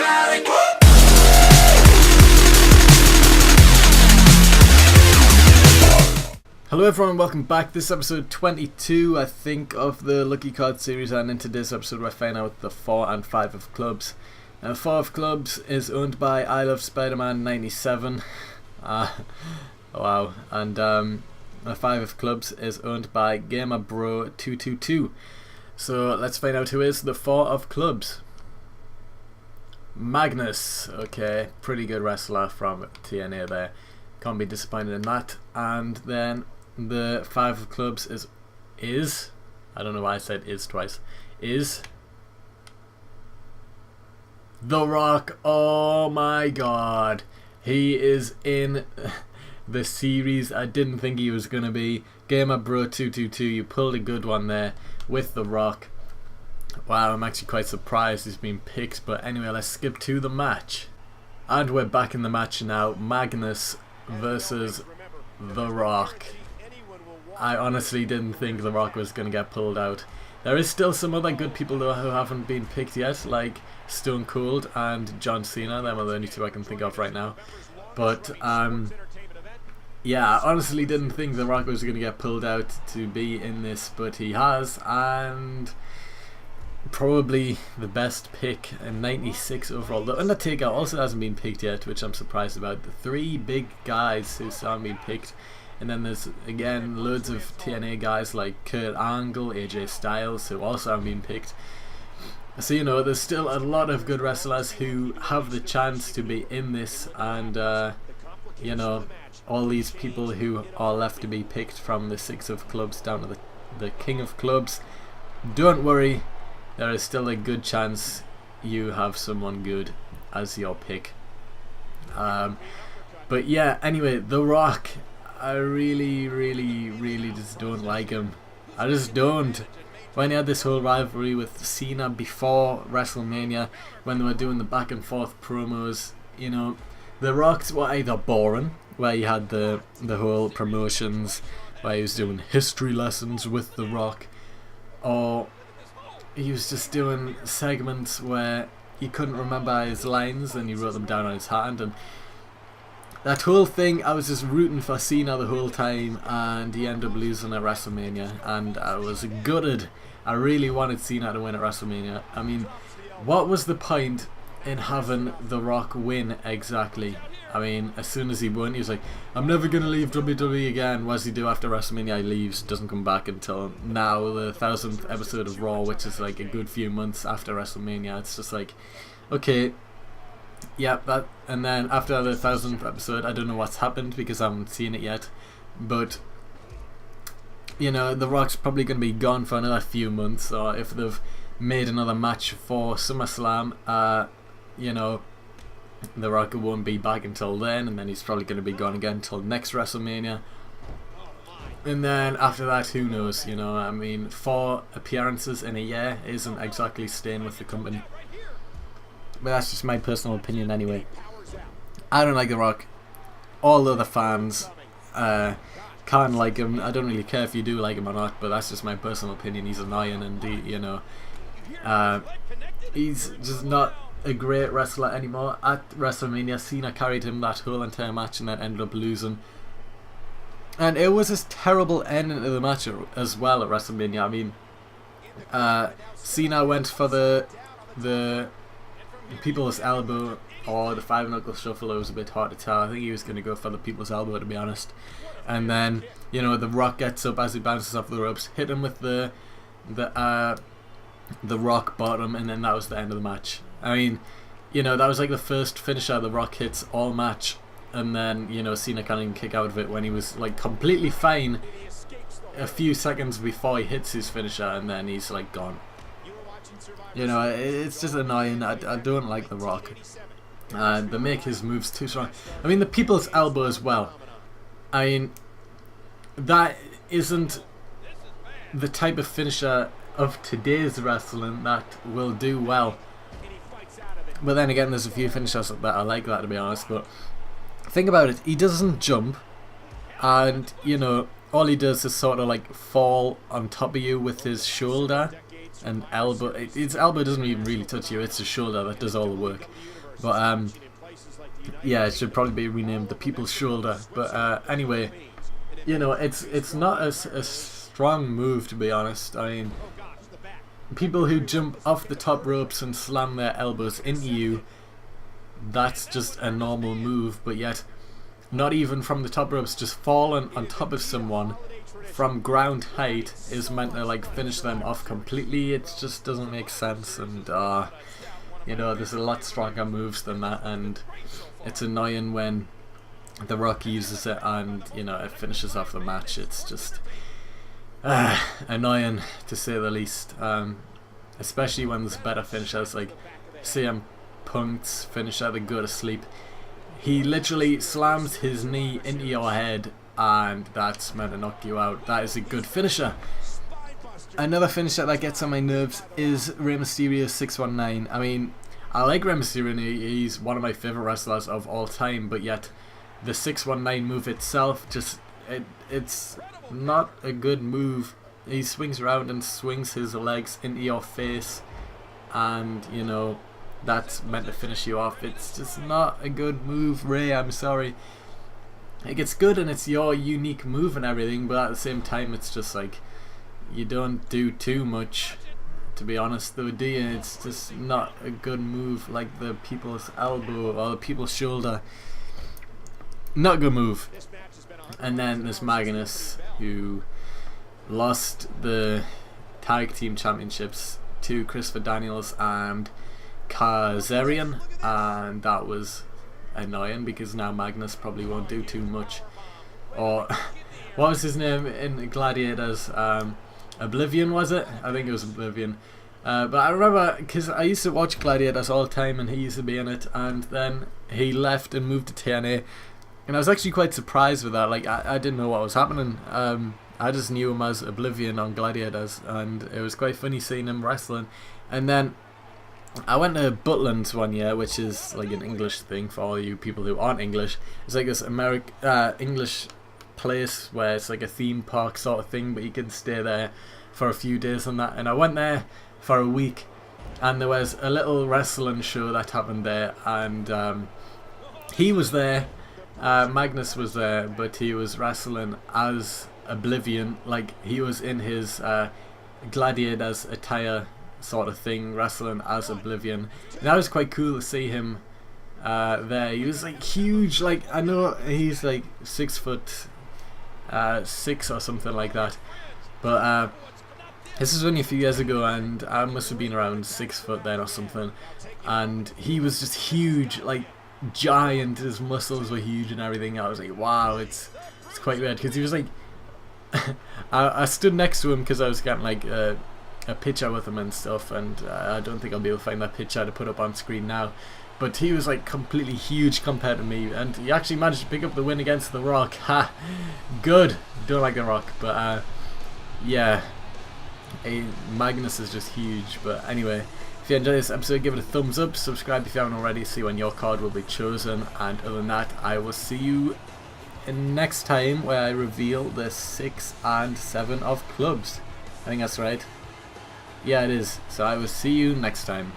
dramatic. Hello everyone, welcome back. This is episode 22, I think, of the Lucky Card series, and in today's episode we find out the 4 and 5 of clubs. Now 4 of clubs is owned by I Love Spider-Man 97. Wow. And the 5 of clubs is owned by Gamer Bro 222. So let's find out who is the 4 of clubs. Magnus, okay, pretty good wrestler from TNA there. Can't be disappointed in that. And then the 5 of clubs is I don't know why I said is twice. Is The Rock. Oh my god. He is in the series. I didn't think he was gonna be. Gamer Bro 222, you pulled a good one there with The Rock. Wow, I'm actually quite surprised he's been picked, but anyway, let's skip to the match. And we're back in the match now. Magnus versus The Rock. I honestly didn't think The Rock was going to get pulled out. There is still some other good people though who haven't been picked yet, like Stone Cold and John Cena. Them are the only two I can think of right now. But yeah, I honestly didn't think The Rock was going to get pulled out to be in this, but he has, and probably the best pick in 96 overall. The Undertaker also hasn't been picked yet, which I'm surprised about. The 3 big guys who still haven't been picked. And then there's again loads of TNA guys like Kurt Angle, AJ Styles, who also haven't been picked. So you know, there's still a lot of good wrestlers who have the chance to be in this, and you know, all these people who are left to be picked from the 6 of clubs down to the king of clubs. Don't worry, there is still a good chance you have someone good as your pick. But yeah, anyway, The Rock, I really just don't like him. I just don't. When he had this whole rivalry with Cena before WrestleMania, when they were doing the back and forth promos, you know, The Rocks were either boring, where he had the whole promotions where he was doing history lessons with The Rock, or he was just doing segments where he couldn't remember his lines and he wrote them down on his hand, and that whole thing, I was just rooting for Cena the whole time, and he ended up losing at WrestleMania, and I was gutted. I really wanted Cena to win at WrestleMania. I mean, what was the point in having The Rock win exactly? I mean, as soon as he won, he was like, I'm never going to leave WWE again. What does he do after WrestleMania? He leaves, doesn't come back until now, the 1000th episode of Raw, which is like a good few months after WrestleMania. It's just like, okay, yeah, that, and then after the 1000th episode, I don't know what's happened because I haven't seen it yet, but you know, The Rock's probably going to be gone for another few months, or if they've made another match for SummerSlam, you know, The Rock won't be back until then, and then he's probably going to be gone again until next WrestleMania, and then after that, who knows, you know. I mean, 4 appearances in a year isn't exactly staying with the company. But that's just my personal opinion anyway. I don't like The Rock. All the other fans can't like him. I don't really care if you do like him or not, but that's just my personal opinion. He's annoying, and you know, he's just not a great wrestler anymore. At WrestleMania, Cena carried him that whole entire match and then ended up losing. And it was a terrible ending to the match as well at WrestleMania. I mean, Cena went for the people's elbow or the 5-knuckle shuffle. It was a bit hard to tell. I think he was going to go for the people's elbow, to be honest. And then, you know, The Rock gets up as he bounces off the ropes, hit him with the Rock bottom, and then that was the end of the match. I mean, you know, that was like the first finisher The Rock hits all match, and then, you know, Cena can't even kick out of it when he was like completely fine a few seconds before he hits his finisher, and then he's like gone. You know, it's just annoying. I don't like The Rock. They make his moves too strong. I mean, the people's elbow as well. I mean, that isn't the type of finisher of today's wrestling that will do well. But then again, there's a few finishers that are like that, to be honest. But think about it. He doesn't jump. And, you know, all he does is sort of like fall on top of you with his shoulder. an elbow. His elbow doesn't even really touch you. It's the shoulder that does all the work. But yeah, it should probably be renamed the People's Shoulder. But anyway, you know, it's not a strong move, to be honest. I mean, people who jump off the top ropes and slam their elbows into you, that's just a normal move. But yet, not even from the top ropes, just falling on top of someone from ground height is meant to like finish them off completely. It just doesn't make sense. And you know, there's a lot stronger moves than that, and it's annoying when The Rock uses it and, you know, it finishes off the match. It's just annoying, to say the least, especially when there's better finishers, like CM Punk's finisher, the Go to Sleep. He literally slams his knee into your head and that's meant to knock you out. That is a good finisher. Another finisher that gets on my nerves is Rey Mysterio's 619. I mean, I like Rey Mysterio, he's one of my favourite wrestlers of all time, but yet the 619 move itself, just it's not a good move. He swings around and swings his legs into your face, and, you know, that's meant to finish you off. It's just not a good move, Rey, I'm sorry. Like, it's good and it's your unique move and everything, but at the same time it's just like, you don't do too much, to be honest, though, do you? It's just not a good move, like the People's Elbow or the People's Shoulder. Not a good move. And then there's Magnus, who lost the tag team championships to Christopher Daniels and Kazarian, and that was annoying because now Magnus probably won't do too much. Or what was his name in Gladiators? Oblivion, was it? I think it was Oblivion. But I remember, because I used to watch Gladiators all the time and he used to be in it, and then he left and moved to TNA, and I was actually quite surprised with that. Like, I didn't know what was happening. I just knew him as Oblivion on Gladiators, and it was quite funny seeing him wrestling. And then I went to Butlands one year, which is like an English thing for all you people who aren't English. It's like this English place where it's like a theme park sort of thing, but you can stay there for a few days and that. And I went there for a week, and there was a little wrestling show that happened there, and he was there. Magnus was there, but he was wrestling as Oblivion, like he was in his Gladiators attire sort of thing, wrestling as Oblivion. And that was quite cool to see him there. He was like huge, like, I know he's like 6'6" or something like that, but this was only a few years ago, and I must have been around 6 foot then or something, and he was just huge, like giant. His muscles were huge and everything. I was like, wow, it's quite weird, because he was like I stood next to him because I was getting like a picture with him and stuff, and I don't think I'll be able to find that picture to put up on screen now, but he was like completely huge compared to me, and he actually managed to pick up the win against The Rock. Ha, good. Don't like The Rock, but yeah, Magnus is just huge. But anyway, if you enjoyed this episode, give it a thumbs up, subscribe if you haven't already, see when your card will be chosen, and other than that, I will see you next time where I reveal the 6 and 7 of clubs. I think that's right. Yeah, it is. So I will see you next time.